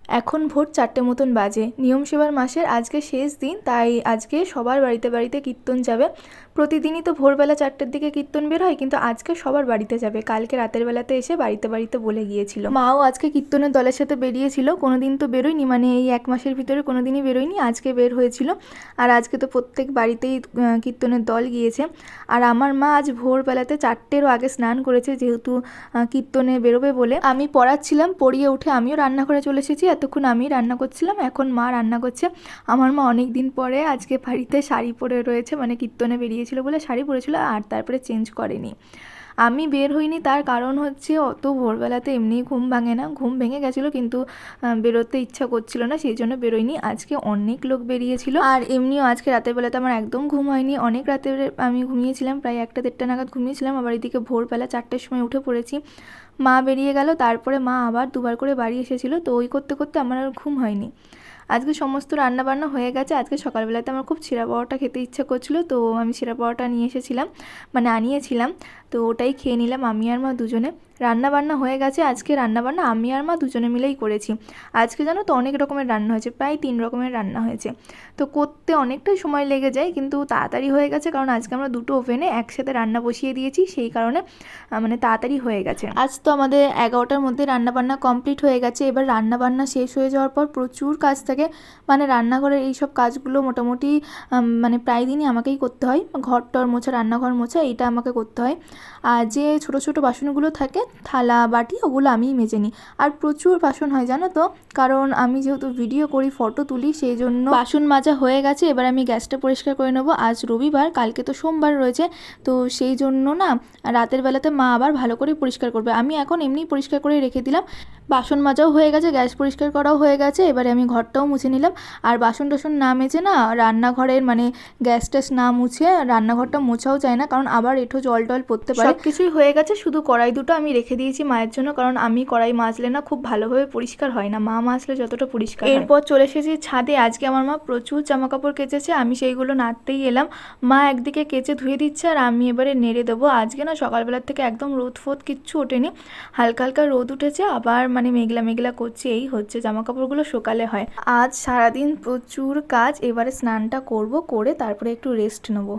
এখন ভোর 4টে মতন বাজে। নিয়ম সেবার মাসের আজকে শেষ দিন, তাই আজকে সবার বাড়িতে বাড়িতে কীর্তন যাবে। প্রতিদিনই তো ভোরবেলা 4টের দিকে কীর্তন বের হয়, কিন্তু আজকে সবার বাড়িতে যাবে। কালকে রাতের বেলাতে এসে বাড়িতে বাড়িতে বলে গিয়েছিল। মাও আজকে কীর্তনের দলের সাথে বেরিয়েছিল। কোনো দিন তো বেরোয়নি, মানে এই 1 মাসের ভিতরে কোনো দিনই বেরোয়নি, আজকে বের হয়েছিল। আর আজকে তো প্রত্যেক বাড়িতেই কীর্তনের দল গিয়েছে। আর আমার মা আজ ভোরবেলাতে 4টেরও আগে স্নান করেছে, যেহেতু কীর্তনে বেরোবে বলে। আমি পড়াচ্ছিলাম, পড়িয়ে উঠে আমিও রান্নাঘরে চলে এসেছি। এতক্ষণ আমি রান্না করছিলাম, এখন মা রান্না করছে। আমার মা অনেক দিন পরে আজকে বাড়িতে শাড়ি পরে রয়েছে, মানে কীর্তনে বেরিয়েছিল বলে শাড়ি পরেছিল, আর তারপরে চেঞ্জ করেনি। আমি বের হইনি, তার কারণ হচ্ছে অত ভোরবেলাতে এমনিই ঘুম ভাঙে না। ঘুম ভেঙে গেছিলো, কিন্তু বেরোতে ইচ্ছা করছিল না, সেই জন্য বেরোয়নি। আজকে অনেক লোক বেরিয়েছিল, আর এমনিও আজকে রাতের বেলাতে আমার একদম ঘুম হয়নি। অনেক রাতে আমি ঘুমিয়েছিলাম, প্রায় 1টা-1:30 নাগাদ ঘুমিয়েছিলাম। আবার এদিকে ভোরবেলা 4টের সময় উঠে পড়েছি। মা বেরিয়ে গেল, তারপরে মা আবার দুবার করে বাড়ি এসেছিলো, তো ওই করতে করতে আমার আর ঘুম হয়নি। আজকে সমস্ত রান্নাবান্না হয়ে গেছে। আজকে সকালবেলাতে আমার খুব ছিঁড়া পরোটা খেতে ইচ্ছা করছিলো, তো আমি ছিঁড়া পরোটা নিয়ে এসেছিলাম, মানে আনিয়েছিলাম। তো ওটাই খেয়ে নিলাম আমি আর মা দুজনে। রান্নাবান্না হয়ে গেছে। আজকে রান্নাবান্না আমি আর মা দুজনে মিলেই করেছি। আজকে জানো তো অনেক রকমের রান্না হয়েছে, প্রায় 3 রকমের রান্না হয়েছে। তো করতে অনেকটাই সময় লেগে যায়, কিন্তু তাড়াতাড়ি হয়ে গেছে, কারণ আজকে আমরা দুটো ওভেনে একসাথে রান্না বসিয়ে দিয়েছি, সেই কারণে মানে তাড়াতাড়ি হয়ে গেছে। আজ তো আমাদের 11টার মধ্যে রান্নাবান্না কমপ্লিট হয়ে গেছে। এবার রান্নাবান্না শেষ হয়ে যাওয়ার পর প্রচুর কাজ থাকে, মানে রান্নাঘরের এই সব কাজগুলো মোটামুটি মানে প্রায় দিনই আমাকেই করতে হয়। ঘর টর মোছা, রান্নাঘর মোছা, এইটা আমাকে করতে হয়। আর যে ছোটো ছোটো বাসনগুলো থাকে, থালা বাটি, ওগুলো আমিই মেজে নিই। আর প্রচুর বাসন হয় জানো তো, কারণ আমি যেহেতু ভিডিও করি, ফটো তুলি, সেই জন্য বাসন মাজা হয়ে গেছে। এবার আমি গ্যাসটা পরিষ্কার করে নেবো। আজ রবিবার, কালকে তো সোমবার রয়েছে, তো সেই জন্য না রাতের বেলাতে মা আবার ভালো করে পরিষ্কার করবে। আমি এখন এমনিই পরিষ্কার করে রেখে দিলাম। বাসন মাজাও হয়ে গেছে, গ্যাস পরিষ্কার করাও হয়ে গেছে। এবারে আমি ঘরটাও মুছে নিলাম। আর বাসন টাসন না মেজে না রান্নাঘরের মানে গ্যাস ট্যাস না মুছে রান্নাঘরটা মোছাও যায় না, কারণ আবার এঁঠো জল টল পড়তে পারে। সব কিছুই হয়ে গেছে, শুধু কড়াই দুটো আমি রেখে দিয়েছি মায়ের জন্য, কারণ আমি কড়াই মাজলে না খুব ভালোভাবে পরিষ্কার হয় না, মা মাজলে যতটা পরিষ্কার। এরপর চলে এসেছি ছাদে। আজকে আমার মা প্রচুর জামা কাপড় কেচেছে, আমি সেইগুলো নাড়তেই এলাম। মা একদিকে কেচে ধুয়ে দিচ্ছে, আর আমি এবারে নেড়ে দেবো। আজকে না সকালবেলার থেকে একদম রোদ ফোদ কিচ্ছু ওঠেনি, হালকা হালকা রোদ উঠেছে, আবার মানে মেঘলা মেঘলা করছে, এই হচ্ছে। জামা কাপড়গুলো সকালে হয়। আজ সারাদিন প্রচুর কাজ। এবারে স্নানটা করব, করে তারপরে একটু রেস্ট নেবো।